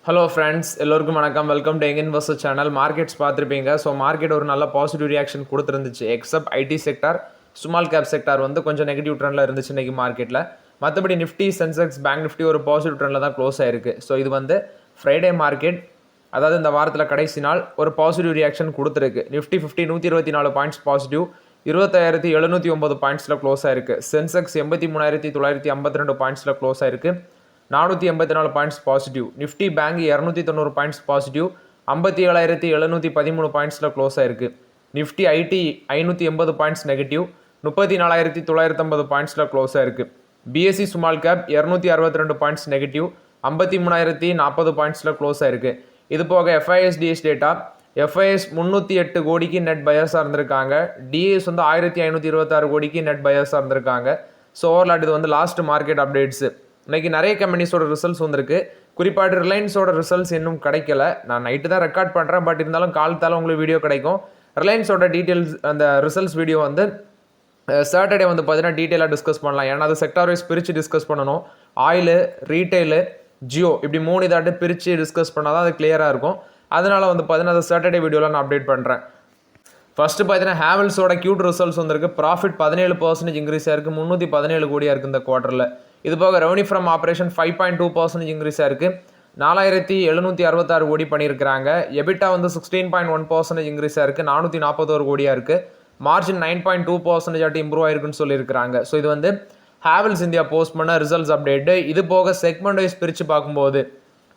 Hello friends, எல்லோருக்கும் வணக்கம். Welcome to young investor channel. Markets பார்த்துருப்பீங்க. ஸோ மார்க்கெட் ஒரு நல்ல பாசிட்டிவ் ரியாக்ஷன் கொடுத்துருந்துச்சு. Except IT sector, small cap sector வந்து கொஞ்சம் நெகட்டிவ் ட்ரெண்டில் இருந்துச்சு இன்றைக்கி மார்க்கெட்டில். மற்றபடி நிஃப்டி, சென்செக்ஸ், பேங்க் நிஃப்டி ஒரு பாசிட்டிவ் ட்ரெண்டில் தான் க்ளோஸ் ஆயிருக்கு. ஸோ இது வந்து ஃப்ரைடே மார்க்கெட், அதாவது இந்த வாரத்தில் கடைசி நாள் ஒரு பாசிட்டிவ் ரியாக்ஷன் கொடுத்துருக்கு. நிஃப்டி 124 பாயிண்ட்ஸ் பாசிட்டிவ், 20709 பாயிண்ட்ஸில் க்ளோஸ் ஆயிருக்கு. சென்செக்ஸ் 83952 பாயிண்ட்ஸில் க்ளோஸ் ஆயிருக்கு. 484 points positive. Nifty bank 290 points positive, 57713 பாயிண்ட்ஸில் க்ளோஸ் ஆயிருக்கு. நிஃப்டி ஐடி 580 பாயிண்ட்ஸ் நெகட்டிவ், 34950 பாயிண்ட்ஸில் க்ளோஸ் ஆயிருக்கு. BSE small cap 262 points negative, 53040 பாயிண்ட்ஸில் க்ளோஸ் ஆயிருக்கு. இது போக எஃப்ஐஎஸ்டிஎஸ் டேட்டா, எஃப்ஐஎஸ் 308 கோடிக்கு நெட் பையர்ஸாக இருந்திருக்காங்க. டிஎஸ் வந்து 1526 கோடிக்கு நெட் பையர்ஸாக இருந்திருக்காங்க. ஸோ ஓவர்லாட் இது வந்து லாஸ்ட் மார்க்கெட் அப்டேட்ஸு. இன்றைக்கி நிறைய கம்பெனிஸோட ரிசல்ட்ஸ் வந்திருக்கு. குறிப்பாக ரிலையன்ஸோட ரிசல்ட்ஸ் இன்னும் கிடைக்கல. நான் நைட்டு தான் ரெக்கார்ட் பண்ணுறேன், பட் இருந்தாலும் காலத்தால் உங்களுக்கு வீடியோ கிடைக்கும். ரிலையன்ஸோட டீட்டெயில்ஸ், அந்த ரிசல்ட்ஸ் வீடியோ வந்து சாட்டர்டே வந்து பார்த்தீங்கன்னா டீட்டெயிலாக டிஸ்கஸ் பண்ணலாம். ஏன்னா அது செக்டார் வைஸ் பிரித்து டிஸ்கஸ் பண்ணணும். ஆயிலு, ரீட்டைலு, ஜியோ இப்படி 3 இதாட்டு பிரித்து டிஸ்கஸ் பண்ணால் தான் அது கிளியராக இருக்கும். அதனால் வந்து பார்த்தீங்கன்னா அது சாட்டர்டே வீடியோவில் நான் அப்டேட் பண்ணுறேன். ஃபஸ்ட்டு பார்த்தீங்கன்னா ஹேவல்ஸோட கியூட் ரிசல்ட்ஸ் வந்திருக்கு. ப்ராஃபிட் 17% இன்க்ரீஸ் ஆயிருக்கு, 317 கோடியாக இருக்குது இந்த குவார்ட்டரில். இது போக ரெவன்யூ ஃப்ரம் ஆப்ரேஷன் 5.2% இன்க்ரீஸ் ஆயிருக்கு, 4766 கோடி பண்ணியிருக்கிறாங்க. எபிட்டா வந்து 16.1% இன்க்ரீஸ் ஆயிருக்கு, 441 கோடியாக இருக்குது. மார்ஜின் 9.2% ஆட்டி இம்ப்ரூவ் ஆயிருக்குன்னு சொல்லியிருக்கிறாங்க. ஸோ இது வந்து ஹேவல்ஸ் இந்தியா போஸ்ட் பண்ண ரிசல்ட்ஸ் அப்டேட்டு. இது போக செக்மெண்ட் வைஸ் பிரித்து பார்க்கும்போது,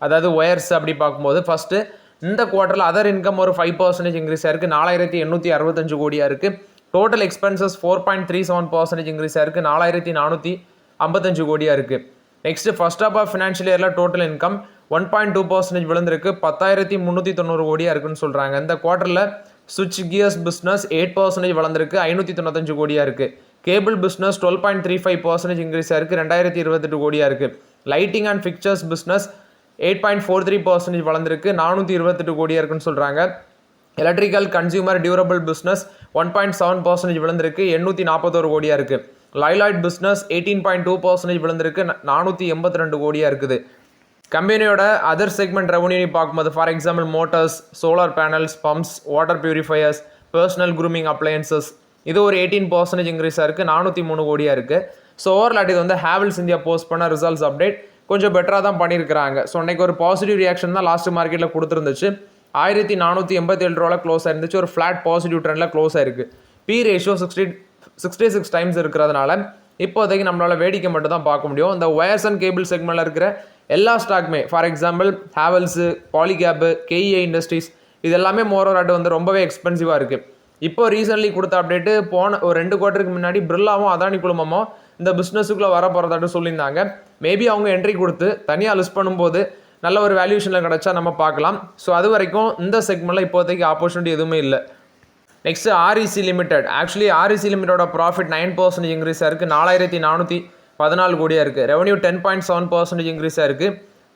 அதாவது ஒயர்ஸ் அப்படி பார்க்கும்போது ஃபஸ்ட்டு இந்த குவார்ட்டரில் அதர் இன்கம் ஒரு 5% இன்க்ரீஸ் ஆயிருக்கு, 4865 கோடியாக இருக்குது. டோட்டல் எக்ஸ்பென்சஸ் 4.37% இன்க்ரீஸ் ஆயிருக்கு, 4455 கோடியாக இருக்குது. நெக்ஸ்ட் ஃபர்ஸ்ட் ஆஃப் ஃபினான்ஷியல் இயரில் டோட்டல் இன்கம் 1.2% விழுந்திருக்கு, 10390 கோடியாக இருக்குன்னு சொல்கிறாங்க. இந்த குவார்ட்டரில் சுவிட்ச் கியர்ஸ் பிஸ்னஸ் 8% வளர்ந்துருக்கு, 595 கோடியாக இருக்குது. கேபிள் பிஸ்னஸ் 12.35% இன்க்ரீஸ் ஆயிருக்கு, 2028 கோடியாக இருக்குது. லைட்டிங் அண்ட் ஃபிக்சர்ஸ் பிஸ்னஸ் 8.43% வளர்ந்துருக்கு, 428 கோடியாக இருக்குன்னு சொல்கிறாங்க. எலக்ட்ரிக்கல் கன்சியூமர் டியூரபிள் பிஸ்னஸ் 1.7% விழுந்திருக்கு, 841 கோடியாக இருக்குது. லைலாய்ட் பிஸ்னஸ் 18.2% விழுந்திருக்கு, 482 கோடியாக இருக்குது. கம்பெனியோட அதர் செக்மெண்ட் ரெவன்யூ பார்க்கும்போது, for example motors, solar panels, pumps, water purifiers, personal grooming appliances இது ஒரு 18% இன்க்ரீஸாக இருக்குது, 403 கோடியாக இருக்குது. ஸோ ஓவர்லாட் இது வந்து ஹேவல்ஸ் இந்தியா போஸ்ட் பண்ண ரிசல்ட்ஸ் அப்டேட் கொஞ்சம் பெட்டராக தான் பண்ணியிருக்கிறாங்க. ஸோ இன்றைக்கி ஒரு பாசிட்டிவ் ரியாக்ஷன் தான் லாஸ்ட் மார்க்கெட்டில் கொடுத்துருந்துச்சு. 1487 ரூபாவில் க்ளோஸ் ஆயிருந்துச்சு, ஒரு ஃப்ளாட் பாசிட்டிவ் ட்ரெண்டில் க்ளோஸ் ஆயிருக்கு. பி ரேஷியோ 66 டைம்ஸ் இருக்கிறதுனால இப்போதைக்கு நம்மளால் வேடிக்கை மட்டும் தான் பார்க்க முடியும். இந்த ஒயர்ஸ் அண்ட் கேபிள் செக்மெண்ட்டில் இருக்கிற எல்லா ஸ்டாக்குமே, for example Havells, பாலிகேப்பு, KEA industries இது எல்லாமே மோரோராட்டு வந்து ரொம்பவே எக்ஸ்பென்சிவாக இருக்குது. இப்போ ரீசென்ட்லி கொடுத்த அப்டேட்டு போன ஒரு 2 குவார்ட்டருக்கு முன்னாடி பிர்லாவும் அதானி குழுமமும் இந்த பிஸ்னஸுக்குள்ளே வர போகிறதாட்டு சொல்லியிருந்தாங்க. மேபி அவங்க என்ட்ரி கொடுத்து தனியாக லிஸ்ட் பண்ணும்போது நல்ல ஒரு வேல்யூஷனில் கிடச்சா நம்ம பார்க்கலாம். ஸோ அது வரைக்கும் இந்த செக்மெண்ட்டில் இப்போதைக்கு ஆப்பர்ச்சுனிட்டி எதுவுமே இல்லை. Next REC limited. Actually REC லிமிட்டோட ப்ராஃபிட் 9% இன்க்ரீஸ் ஆயிருக்கு, 4414 கோடியாக இருக்குது. ரெவன்யூ 10.7% இன்க்ரீஸ் ஆயிருக்கு,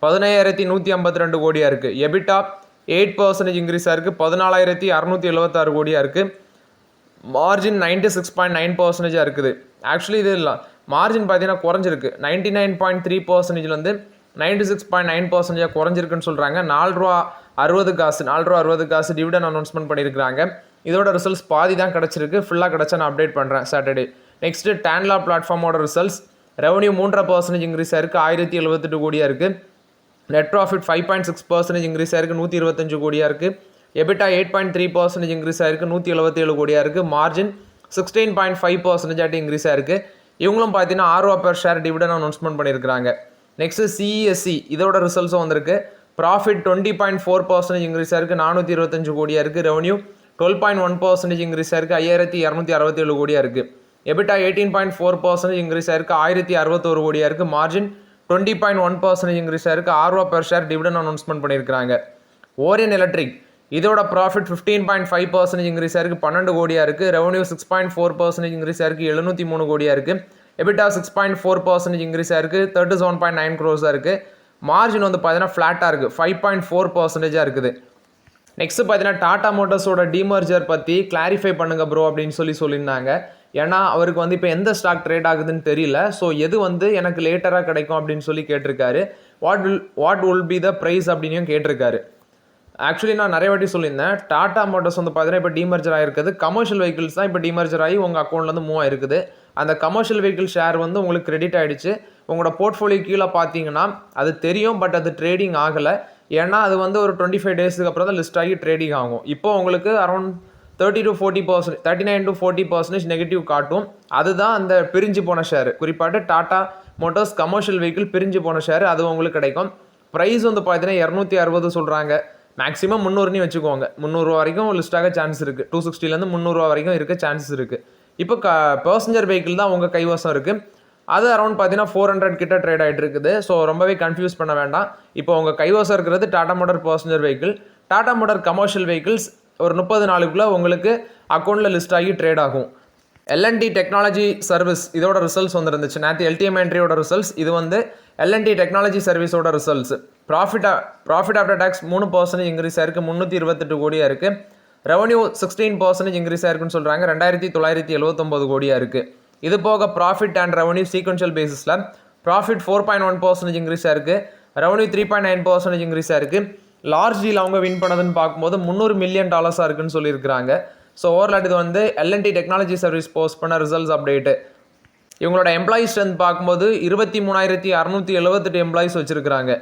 15152 கோடியாக இருக்குது. எபிட்டா 8% இன்க்ரீஸ் ஆயிருக்கு, 14676 கோடியாக இருக்குது. மார்ஜின் 96.9% இருக்குது. ஆக்சுவலி இது இல்லை, மார்ஜின் பார்த்தீங்கன்னா குறைஞ்சிருக்கு, 99.3% 96.9% குறைஞ்சிருக்குன்னு சொல்கிறாங்க. 4 ரூபா 60 டிவிடன் அனௌன்ஸ்மெண்ட் பண்ணியிருக்கிறாங்க. இதோட ரிசல்ட்ஸ் பாதி தான் கிடச்சிருக்கு, ஃபுல்லாக கிடச்சா நான் அப்டேட் பண்ணுறேன் சாட்டர்டே. நெக்ஸ்ட்டு டேன்லா பிளாட்ஃபார்மோட ரிசல்ட்ஸ். ரெவன்யூ 3% இன்க்ரீஸ் ஆயிருக்கு, 1078 கோடியாக இருக்குது. நெட் ப்ராஃபிட் 5.6% இன்க்ரீஸ் ஆயிருக்கு, 125 கோடியாக இருக்குது. எபிட்டா 8.3% இன்க்ரீஸ் ஆயிருக்கு, 177 கோடியாக இருக்குது. மார்ஜின் 16.5% இன்க்ரீஸ் ஆயிருக்கு. இவங்களும் பார்த்தீங்கன்னா 6 ரூபா பெர் ஷேர் டிவிடன் அனௌன்ஸ்மெண்ட் பண்ணியிருக்கிறாங்க. நெக்ஸ்ட் சிஇஎஸ்சி இதோட ரிசல்ட்ஸும் வந்திருக்கு. ப்ராஃபிட் 20.4% இன்க்ரீஸ் ஆயிருக்கு, 425 கோடியாக இருக்குது. ரெவன்யூ 12.1% இன்க்ரீஸ் ஆயிருக்கு, 5267 கோடியாக இருக்குது. எபிட்டா 18.4% இன்க்ரீஸ் ஆயிருக்கு, 1061 கோடியாக இருக்குது. மார்ஜின் 20.1% இன்க்ரீஸ் ஆயிருக்கு, 6 ரூபா பெர் ஷேர் டிவிடன் அனௌன்ஸ்மெண்ட் பண்ணியிருக்கிறாங்க. ஓரியன் எலக்ட்ரிக் இதோட ப்ராஃபிட் 15.5% இன்க்ரீஸ் ஆயிருக்கு, 12 கோடியாக இருக்குது. ரெவன்யூ 6.4% இன்க்ரீஸ் ஆயிருக்கு, 703 கோடியாக இருக்குது. எபிட்டா 6.4% இன்க்ரீஸ் ஆயிருக்கு, 37.9 crores இருக்குது. மார்ஜின் வந்து பார்த்தீங்கன்னா ஃப்ளாட்டாக இருக்குது, 5.4% இருக்குது. நெக்ஸ்ட் பார்த்தீங்கன்னா டாடா மோட்டர்ஸோட டிமர்ஜர் பற்றி கிளாரிஃபை பண்ணுங்க ப்ரோ அப்படின்னு சொல்லியிருந்தாங்க. ஏன்னா அவருக்கு வந்து இப்போ எந்த ஸ்டாக் ட்ரேட் ஆகுதுன்னு தெரியல. ஸோ எது வந்து எனக்கு லேட்டராக கிடைக்கும் அப்படின்னு சொல்லி கேட்டிருக்காரு. What will be the price அப்படின்னு கேட்டிருக்காரு. ஆக்சுவலி நான் நிறைய வாட்டி சொல்லியிருந்தேன், டாடா மோட்டர்ஸ் வந்து பார்த்தீங்கன்னா இப்போ டீமர்ஜர் ஆகிருக்குது. கமர்ஷியல் வெஹிக்கிள்ஸ் தான் இப்போ டீமர்ஜர் ஆகி உங்கள் அக்கௌண்ட்லேருந்து மூவ் ஆயிருக்குது. அந்த கமர்ஷியல் வெஹிக்கிள் ஷேர் வந்து உங்களுக்கு கிரெடிட் ஆகிடுச்சு. உங்களோட போர்ட்ஃபோலியோ கீழே பார்த்தீங்கன்னா அது தெரியும், பட் அது ட்ரேடிங் ஆகலை. ஏன்னா அது வந்து ஒரு 25 டேஸுக்கு அப்புறம் தான் லிஸ்ட் ஆகி ட்ரேடிங் ஆகும். இப்போ உங்களுக்கு அரௌண்ட் 39 to 40% நெகட்டிவ் காட்டும். அதுதான் அந்த பிரிஞ்சு போன ஷேர், குறிப்பாட்டு டாடா மோட்டர்ஸ் கமர்ஷியல் வெஹிக்கிள் பிரிஞ்சு போன ஷேர், அது உங்களுக்கு கிடைக்கும். ப்ரைஸ் வந்து பார்த்தீங்கன்னா 260 சொல்கிறாங்க. மேக்ஸிமம் 300 வச்சுக்கோங்க. 300 வரைக்கும் லிஸ்ட் ஆக சான்ஸ் இருக்குது. 260 300 வரைக்கும் இருக்க சான்சஸ் இருக்குது. இப்போ பேசஞ்சர் வெஹிக்கிள் தான் உங்கள் கைவசம் இருக்குது. அது அரௌண்ட் பார்த்தீங்கன்னா 400 கிட்ட ட்ரேட் ஆகிட்டு இருக்குது. ஸோ ரொம்பவே கன்ஃபியூஸ் பண்ண வேண்டாம். இப்போ உங்கள் கைவசம் இருக்கிறது Tata motor passenger vehicle. Tata motor commercial vehicles ஒரு 30 நாளுக்குள்ளே உங்களுக்கு அக்கௌண்ட்டில் லிஸ்ட் ஆகி ட்ரேட் ஆகும். L&T டெக்னாலஜி சர்வீஸ் இதோட ரிசல்ட்ஸ் வந்துருந்துச்சு. நேற்று LTM என்ட்ரியோட ரிசல்ட்ஸ். இது வந்து L&T டெக்னாலஜி சர்வீஸோட results. Profit after tax 3% increase ஆயிருக்கு, 328 கோடியாக இருக்குது. ரெவன்யூ 16% இன்க்ரீஸ் ஆயிருக்குன்னு சொல்கிறாங்க, 2979 கோடியாக இருக்குது. இது போக ப்ராஃபிட் அண்ட் ரெவன்யூ சீக்வன்ஷியல் பேசிஸில் ப்ராஃபிட் 4.1% இன்க்ரீஸ் ஆயிருக்கு, ரெவன்யூ 3.9% இன்க்ரீஸ் ஆயிருக்கு. லார்ஜ் டீல் அவங்க வின் பண்ணதுன்னு பார்க்கும்போது $300 மில்லியன் இருக்குன்னு சொல்லியிருக்கிறாங்க. ஸோ ஓவரால் இது வந்து L&T டெக்னாலஜி சர்வீஸ் போஸ்ட் பண்ண ரிசல்ட்ஸ் அப்டேட்டு. இவங்களோட எம்ப்ளாயிஸ் ஸ்ட்ரென்த் பார்க்கும்போது 23,678 எம்ப்ளாயிஸ் வச்சிருக்காங்க.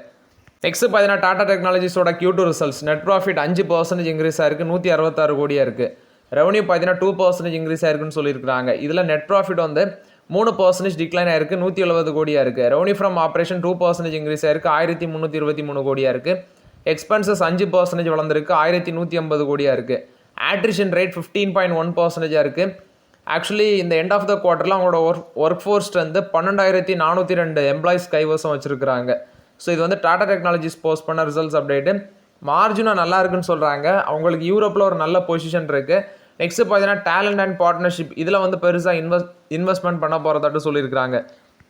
நெக்ஸ்ட் பார்த்தீங்கன்னா டாடா டெக்னாலஜிஸோட Q2 results. Net profit 5% increase ஆயிருக்கு, 166 கோடியாக இருக்குது. ரெவன்யூ பார்த்தீங்கன்னா 2% இன்க்ரீஸ் ஆயிருக்குன்னு சொல்லியிருக்காங்க. இதில் நெட் ப்ராஃபிட் வந்து 3% டிக்ளைன் ஆயிருக்கு, 170 கோடியாக இருக்குது. ரெவன்யூ ஃப்ரம் ஆப்ரேஷன் 2% இன்க்ரீஸ் ஆயிருக்கு, 1323 கோடியாக இருக்குது. எக்ஸ்பென்சஸ் 5% வளர்ந்துருக்கு, 1150 கோடியாக இருக்குது. ஆட்ரிஷன் ரேட் 15.1% இருக்குது. ஆக்சுவலி இந்த எண்ட் ஆஃப் த குவார்ட்டரில் அவங்களோட ஒர்க் ஃபோர்ஸ் வந்து 12,402 எம்ப்ளாயிஸ் கைவசம் வச்சுருக்காங்க. ஸோ இது வந்து டாடா டெக்னாலஜிஸ் போஸ்ட் பண்ண ரிசல்ட்ஸ் அப்டேட்டு. மார்ஜினும் நல்லா இருக்குன்னு சொல்கிறாங்க. அவங்களுக்கு யூரோப்பில் ஒரு நல்ல பொசிஷன் இருக்குது. நெக்ஸ்ட் பார்த்தீங்கன்னா டேலண்ட் அண்ட் பார்ட்னர்ஷிப், இதில் வந்து பெருசாக இன்வெஸ்ட்மெண்ட் பண்ண போகிறதாட்டு சொல்லியிருக்காங்க.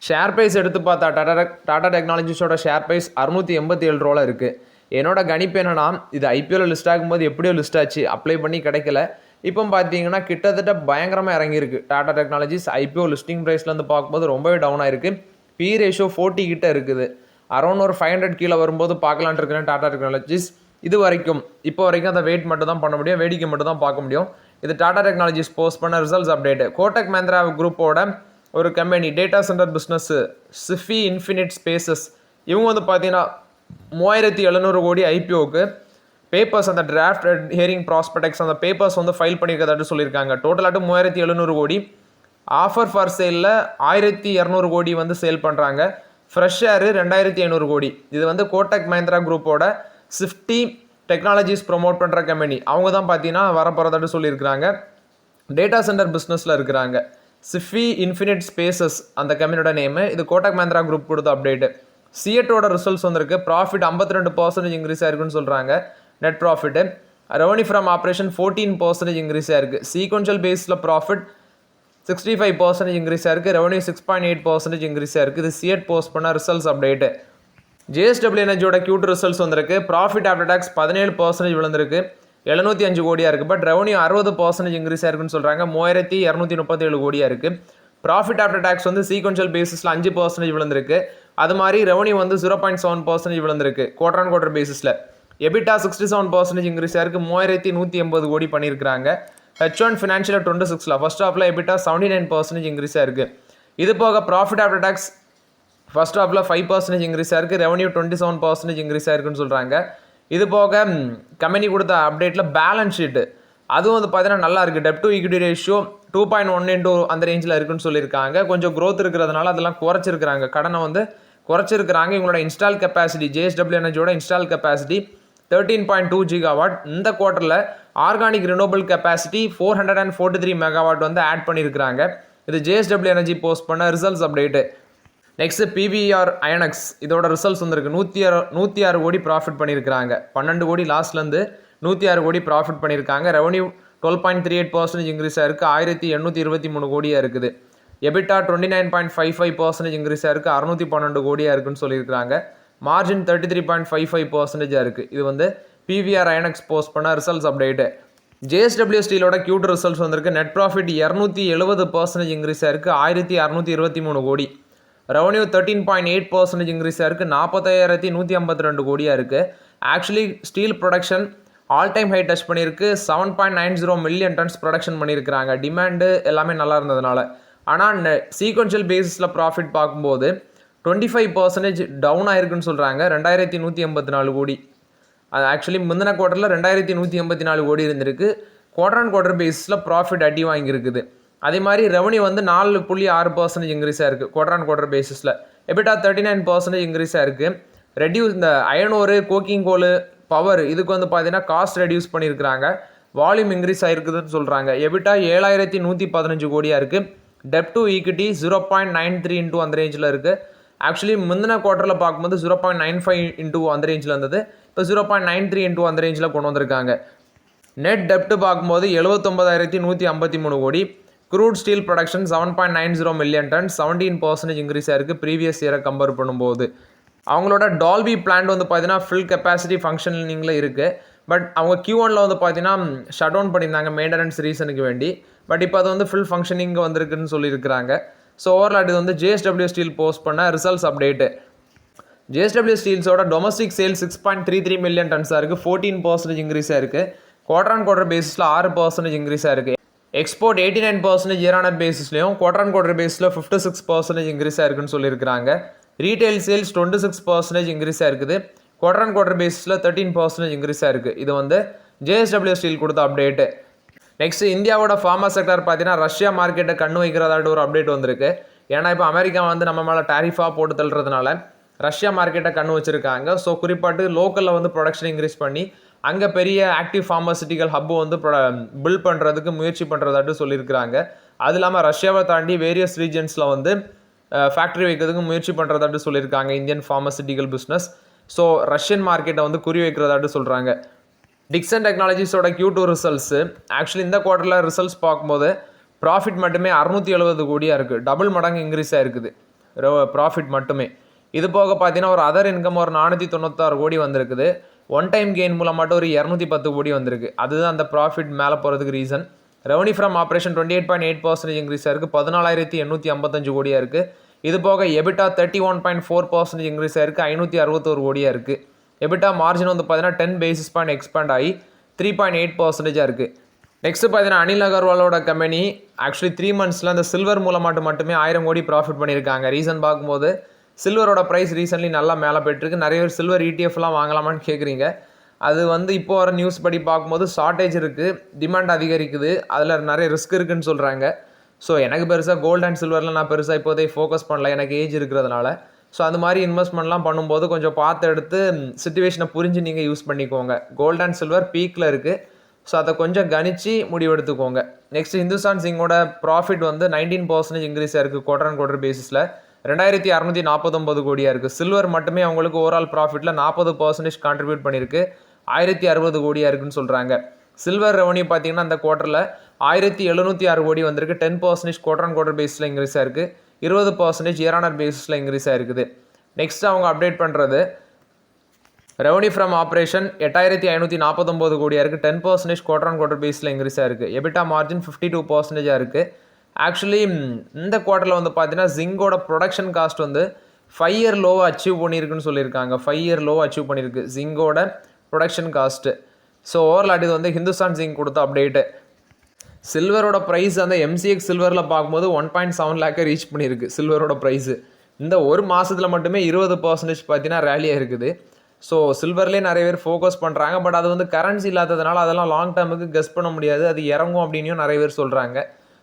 ஷேர் ப்ரைஸ் எடுத்து பார்த்தா டாடா டெக்னாலஜிஸோட ஷேர் ப்ரைஸ் 687 ரூபாய் இருக்குது. என்னோட கணிப்பு என்னன்னா, இது ஐபிஓவில் லிஸ்ட் ஆகும்போது எப்படியோ லிஸ்ட் ஆச்சு, அப்ளை பண்ணி கிடைக்கல. இப்போ பார்த்தீங்கன்னா கிட்டத்தட்ட பயங்கரமாக இறங்கியிருக்கு டாடா டெக்னாலஜிஸ். ஐபிஓ லிஸ்டிங் ப்ரைஸ்லேருந்து பார்க்கும்போது ரொம்பவே டவுன் ஆயிருக்கு. பி ரேஷியோ 40 கிட்ட இருக்குது. அரௌண்ட் ஒரு 500 கீழே வரும்போது பார்க்கலான்ட்டு இருக்கிறேன் டாடா டெக்னாலஜிஸ். இப்போ வரைக்கும் அந்த வெயிட் மட்டும் தான் பண்ண முடியும், வேடிக்கை மட்டும் தான் பார்க்க முடியும். இது டாடா டெக்னாலஜிஸ் போஸ்ட் பண்ண ரிசல்ட்ஸ் அப்டேட். கோடக் மஹிந்திரா குரூப்போட ஒரு company data centre business சிஃபி infinite spaces, இவங்க வந்து பார்த்தீங்கன்னா 3700 கோடி ஐபிஓக்கு பேப்பர்ஸ், அந்த டிராஃப்ட் ஹியரிங் ப்ராஸ்பெக்ட்ஸ் அந்த பேப்பர்ஸ் வந்து ஃபைல் பண்ணியிருக்கதாட்டு சொல்லியிருக்காங்க. டோட்டலாட்டு 3700 கோடி. ஆஃபர் ஃபார் சேலில் 1200 கோடி வந்து சேல் பண்ணுறாங்க. ஃப்ரெஷ் ஷேரு 2500 கோடி. இது வந்து கோடக் மஹிந்திரா குரூப்போட சிஃப்டி டெக்னாலஜிஸ் ப்ரொமோட் பண்ணுற கம்பெனி. அவங்க தான் பார்த்தீங்கன்னா வரப்போகிறதாட்டு சொல்லியிருக்கிறாங்க. டேட்டா சென்டர் பிஸ்னஸில் இருக்கிறாங்க. சிஃபி இன்ஃபினிட் ஸ்பேசஸ் அந்த கம்பெனியோட நேமு. இது கோடக் மஹிந்திரா குரூப் கொடுத்த அப்டேட்டு. சிஎட்டோட ரிசல்ட்ஸ் வந்திருக்கு. ப்ராஃபிட் 52% இன்க்ரீஸ் ஆயிருக்குன்னு சொல்கிறாங்க. Net profit revenue from operation 14% increase ஆயிருக்கு. சீக்வன்ஷியல் பேஸில் ப்ராஃபிட் 65% இன்க்ரீஸ் ஆயிருக்கு. ரெவன்யூ 6.8% இன்க்ரீஸ் ஆயிருக்கு. இது சிஎட் போஸ்ட் பண்ண results update. JSW எனர்ஜியோட Q2 results வந்திருக்கு. ப்ராஃபிட் ஆஃப்டர் டேக்ஸ் 17% விழுந்திருக்கு, 705 கோடியாக இருக்குது. பட் ரெவன்யூ 60% இன்க்ரீஸ் ஆயிருக்குன்னு சொல்கிறாங்க, 3237 கோடியாக இருக்குது. ப்ராஃபிட் ஆஃப்டர் டேக்ஸ் வந்து சீக்வன்ஷியல் பேசிஸில் 5% விழுந்திருக்கு. அது மாதிரி ரெவன்யூ வந்து 0.7% விழுந்திருக்கு குவார்டர் ஆன் குவார்டர் பேசிஸில். எபிட்டா 67% இன்க்ரீஸ் ஆயிருக்கு, 3180 கோடி பண்ணியிருக்காங்க. H1 ஃபினான்ஷியல் 26ல் ஃபர்ஸ்ட் ஹாஃபில் எபிட்டா 79% இன்க்ரீஸ் ஆயிருக்கு. இது போக ப்ராஃபிட் ஆஃப்டர் டேக்ஸ் ஃபர்ஸ்ட் ஹாஃபில் 5% இன்க்ரீஸ் ஆயிருக்கு, ரெவன்யூ 27% இன்க்ரீஸ் ஆயிருக்குன்னு சொல்கிறாங்க. இது போக கம்பெனி கொடுத்த அப்டேட்டில் பேலன்ஸ் ஷீட்டு அதுவும் வந்து பார்த்தீங்கன்னா நல்லா இருக்குது. டெப்ட் டு ஈக்விட்டி ரேஷியோ 2.1 அந்த ரேஞ்சில் இருக்குன்னு சொல்லியிருக்காங்க. கொஞ்சம் க்ரோத் இருக்கிறதுனால அதெல்லாம் குறைச்சிருக்கிறாங்க, கடனை வந்து குறைச்சிருக்கிறாங்க. இவங்களோட இன்ஸ்டால் கெப்பாசிட்டி JSW எனர்ஜியோட இன்ஸ்டால் கெப்பாசிட்டி 13.2 GW. இந்த குவார்ட்டரில் ஆர்கானிக் ரினோபிள் கெப்பாசிட்டி 443 மெகாவாட் வந்து ஆட் பண்ணியிருக்கிறாங்க. இது JSW எனர்ஜி போஸ்ட் பண்ண results update. Next PVR INX இதோட ரிசல்ட்ஸ் வந்துருக்கு. 106 கோடி ப்ராஃபிட் பண்ணியிருக்கிறாங்க. 12 கோடி லாஸ்ட்லேருந்து 106 கோடி ப்ராஃபிட் பண்ணியிருக்காங்க. ரெவன்யூ 12.38% இன்க்ரீஸ் ஆயிருக்கு, 1823 கோடியாக இருக்குது. எபிட்டா 29.55% இன்க்ரீஸ் ஆயிருக்கு, 612 கோடியாக இருக்குன்னு சொல்லியிருக்காங்க. மார்ஜின் 33.55% இருக்குது. இது வந்து PVR INX போஸ்ட் பண்ண results update. JSW ஸ்டீலோட Q2 results வந்திருக்கு. நெட் ப்ராஃபிட் 270% இன்க்ரீஸ் ஆயிருக்கு, 1623 கோடி. ரெவன்யூ 13.8% இன்க்ரீஸாக இருக்குது, 45,152 கோடியாக இருக்குது. Actually steel production all time high touch பண்ணியிருக்கு, 7.90 மில்லியன் டன்ஸ் ப்ரொடக்ஷன் பண்ணியிருக்கிறாங்க. டிமாண்டு எல்லாமே நல்லா இருந்ததுனால. ஆனால் சீக்வன்ஷியல் பேசிஸில் ப்ராஃபிட் பார்க்கும்போது 25% டவுன் ஆயிருக்குன்னு சொல்கிறாங்க, 2,184 கோடி. அது ஆக்சுவலி முந்தின குவார்ட்டரில் 2,184 கோடி இருந்திருக்கு. குவார்டர் அண்ட் குவார்டர் பேஸில் ப்ராஃபிட் அடி வாங்கியிருக்குது. அதே மாதிரி ரெவன்யூ வந்து 4.6% இன்க்ரீஸாக இருக்குது குவார்டர் அண்ட் குவார்டர் பேஸில். எபிட்டா 39% இன்க்ரீஸாக இருக்குது. ரெடியூஸ் இந்த அயனோரு, கோக்கிங் கோலு, பவர் இதுக்கு வந்து பார்த்தீங்கன்னா காஸ்ட் ரெடியூஸ் பண்ணியிருக்கிறாங்க. வால்யூம் இன்க்ரீஸ் ஆகிருக்குதுன்னு சொல்கிறாங்க. எபிட்டா 7,115 கோடியாக இருக்குது. டெப் டு ஈக்விட்டி 0.93 இன்டூ அந்த ரேஞ்சில் இருக்குது. ஆக்சுவலி முந்தின குவார்ட்டரில் பார்க்கும்போது 0.95 இன்டூ அந்த ரேஞ்சில் இருந்தது. இப்போ 0.93 இன்டூ அந்த ரேஞ்சில் கொண்டு வந்திருக்காங்க. நெட் டெப்ட் பார்க்கும்போது 79,153 கோடி. Crude steel production 7.90 million ton, 17% இன்க்ரீஸாக இருக்குது ப்ரீவியஸ் இயரை கம்பேர் பண்ணும்போது. அவங்களோட டால்பி பிளான்ட் வந்து பார்த்தீங்கன்னா ஃபுல் கெப்பாசிட்டி ஃபங்க்ஷனிங்கில் இருக்குது. பட் அவங்க Q1 வந்து பார்த்தீங்கன்னா ஷட் டவுன் பண்ணியிருந்தாங்க மெயின்டெனன்ஸ் ரீசனுக்கு வேண்டி. பட் இப்போ அது வந்து ஃபுல் ஃபங்க்ஷனிங் வந்திருக்குன்னு சொல்லியிருக்கிறாங்க. ஸோ ஓவரால் இது வந்து JSW ஸ்டீல் போஸ்ட் பண்ண ரிசல்ட்ஸ் அப்டேட்டு. JSW ஸ்டீல்ஸோட டொமஸ்டிக் சேல் 6.33 மில்லியன் டன்ஸாக இருக்குது, 14% இன்க்ரீஸாக இருக்குது. குவார்டர் அண்ட் குவார்டர் பேஸில் 6% இன்க்ரீஸாக இருக்குது. எக்ஸ்போர்ட் 89% இயர் ஆன் பேஸிஸ்லையும், குவார்டர் அண்ட் குவார்டர் பேஸில் 56% இன்க்ரீஸாக இருக்குன்னு சொல்லியிருக்கிறாங்க. ரீட்டைல் சேல்ஸ் 26% இன்க்ரீஸாக இருக்குது. குவார்டர் அண்ட் குவார்டர் பேஸில் 13% இன்க்ரீஸாக இருக்குது. இது வந்து JSW ஸ்டீல் கொடுத்த அப்டேட்டு. நெக்ஸ்ட் இந்தியாவோட ஃபார்மா செக்டர் பார்த்தீங்கன்னா ரஷ்யா மார்க்கெட்டை கண்ணு வைக்கிறதாட்டு ஒரு அப்டேட் வந்திருக்கு. ஏன்னா இப்போ அமெரிக்கா வந்து நம்ம மேலே டேரிஃபாக போட்டு தள்ளுறதுனால ரஷ்யா மார்க்கெட்டை கண்ணு வச்சுருக்காங்க. ஸோ குறிப்பாட்டு லோக்கலில் வந்து ப்ரொடக்ஷன் இன்க்ரீஸ் பண்ணி அங்கே பெரிய ஆக்டிவ் ஃபார்மசிட்டிக்கல் ஹப்பு வந்து பில்ட் பண்ணுறதுக்கு முயற்சி பண்ணுறதாட்டு சொல்லியிருக்கிறாங்க. அது இல்லாமல் ரஷ்யாவை தாண்டி வேரியஸ் ரீஜன்ஸில் வந்து ஃபேக்ட்ரி வைக்கிறதுக்கு முயற்சி பண்ணுறதாட்டு சொல்லியிருக்காங்க Indian pharmaceutical business. So Russian மார்க்கெட்டை வந்து குறி வைக்கிறதாட்டு சொல்கிறாங்க. டிக்சன் டெக்னாலஜிஸோட Q2 ரிசல்ட்ஸு ஆக்சுவலி இந்த குவார்ட்டரில் ரிசல்ட்ஸ் பார்க்கும்போது ப்ராஃபிட் மட்டுமே 670 கோடியாக இருக்குது. டபுள் மடங்கு இன்க்ரீஸாக இருக்குது ப்ராஃபிட் மட்டுமே. இது போக பார்த்தீங்கன்னா ஒரு அதர் இன்கம் ஒரு 496 கோடி வந்திருக்குது. ஒன் டைம் கெயின் மூலமாட்டு ஒரு 210 கோடி வந்திருக்கு. அதுதான் அந்த ப்ராஃபிட் மேலே போகிறதுக்கு ரீசன். ரெவன்யூ ஃப்ரம் ஆப்ரேஷன் 28.8% இன்க்ரீஸாக இருக்குது, 14,855 கோடியாக இருக்குது. இது போக எபிட்டா 31.4% இன்க்ரீஸாக இருக்குது, 561 கோடியாக இருக்குது. எபிட்டா மார்ஜின் வந்து பார்த்தீங்கன்னா 10 பேசிஸ் பாயிண்ட் எக்ஸ்பேண்ட் ஆகி 3.8% இருக்குது. நெக்ஸ்ட் பார்த்தீங்கன்னா அனில் அகர்வாலோட கம்பெனி ஆக்சுவலி 3 மந்த்ஸில் அந்த சில்வர் மூலமாட்டு மட்டுமே 1000 கோடி ப்ராஃபிட் பண்ணியிருக்காங்க. ரீசன் பார்க்கும்போது சில்வரோட ப்ரைஸ் ரீசன்ட்லி நல்லா மேலே போய்ட்டுருக்கு. நிறைய பேர் சில்வர் ETFலாம் வாங்கலாமான்னு கேட்குறீங்க. அது வந்து இப்போ வர நியூஸ் படி பார்க்கும்போது ஷார்ட்டேஜ் இருக்குது, டிமாண்ட் அதிகரிக்குது, அதில் நிறைய ரிஸ்க் இருக்குதுன்னு சொல்கிறாங்க. ஸோ எனக்கு பெருசாக கோல்டு அண்ட் சில்வரில் நான் பெருசாக இப்போதைக்கு ஃபோக்கஸ் பண்ணல, எனக்கு ஏஜ் இருக்கிறதுனால. ஸோ அந்த மாதிரி இன்வெஸ்ட்மெண்ட்லாம் பண்ணும்போது கொஞ்சம் பார்த்து எடுத்து சிச்சுவேஷனை புரிஞ்சு நீங்கள் யூஸ் பண்ணிக்கோங்க. கோல்டு அண்ட் சில்வர் பீக்கில் இருக்குது, ஸோ அதை கொஞ்சம் கணிச்சு முடிவெடுத்துக்கோங்க. நெக்ஸ்ட் ஹிந்துஸ்தான் ஜிங்கோட ப்ராஃபிட் வந்து 19% இன்க்ரீஸாக இருக்குது குவார்டர் அண்ட் குவார்டர் பேசிஸில், 2,649 கோடியாக இருக்குது. சில்வர் மட்டுமே அவங்களுக்கு ஓவரால் ப்ராஃபிட்டில் 40% கான்ட்ரிபியூட் பண்ணியிருக்கு, 1,060 கோடியாக இருக்குன்னு சொல்கிறாங்க. சில்வர் ரெவன்யூ பார்த்தீங்கன்னா அந்த குவார்ட்டரில் 1,706 கோடி வந்திருக்கு, 10% குவார்டர் அண்ட் குவார்டர் பேஸில் இன்க்ரீஸாக இருக்குது, 20% இயர் ஆன் பேஸில் இன்க்ரீஸாக இருக்குது. நெக்ஸ்ட் அவங்க அப்டேட் பண்ணுறது ரெவன்யூ ஃப்ரம் ஆப்ரேஷன் 8,549 கோடியாக இருக்குது, 10% குவார்டர் அண்ட் குவார்டர் பேஸில் இன்க்ரீஸாக இருக்குது. எபிட்டா மார்ஜின் 52% இருக்குது. ஆக்சுவலி இந்த குவார்ட்டரில் வந்து பார்த்தீங்கன்னா ஜிங்கோட ப்ரொடக்ஷன் காஸ்ட் வந்து 5 இயர் லோவை அச்சீவ் பண்ணியிருக்குன்னு சொல்லியிருக்காங்க. 5 இயர் லோவை அச்சீவ் பண்ணியிருக்கு ஜிங்கோட ப்ரொடக்ஷன் காஸ்ட்டு. ஸோ ஓவரால் இது வந்து ஹிந்துஸ்தான் ஜிங்க் கொடுத்த அப்டேட்டு. சில்வரோட ப்ரைஸ் அந்த MCX சில்வரில் பார்க்கும்போது 1.7 லேக்கை ரீச் பண்ணியிருக்கு சில்வரோட ப்ரைஸு. இந்த ஒரு மாதத்தில் மட்டுமே 20% பார்த்தீங்கன்னா ரேலியாக இருக்குது. ஸோ சில்வர்லேயே நிறைய பேர் ஃபோக்கஸ் பண்ணுறாங்க. பட் அது வந்து கரன்சி இல்லாததுனால அதெல்லாம் லாங் டேர்முக்கு கெஸ் பண்ண முடியாது, அது இறங்கும் அப்படின்னும் நிறைய பேர் சொல்கிறாங்க.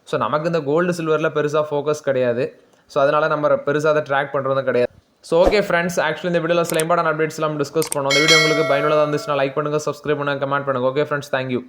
ஸோ நமக்கு இந்த கோல்டு சில்வரில் பெருசாக ஃபோக்கஸ் கிடையாது. ஸோ அதனால் நம்ம பெருசாக அதை ட்ராக் பண்ணுறதும் கிடையாது. ஸோ ஓகே ஃப்ரெண்ட்ஸ், ஆக்சுவலி இந்த வீடியோவில் சில இம்பார்ட்டன்ட் அப்டேட்ஸ்லாம் டிஸ்கஸ் பண்ணோம். இந்த வீடியோ உங்களுக்கு பயனுள்ளதாக இருந்துச்சுன்னா லைக் பண்ணுங்கள், சப்ஸ்கிரைப் பண்ணுங்கள், கமெண்ட் பண்ணுங்கள். Okay friends, thank you.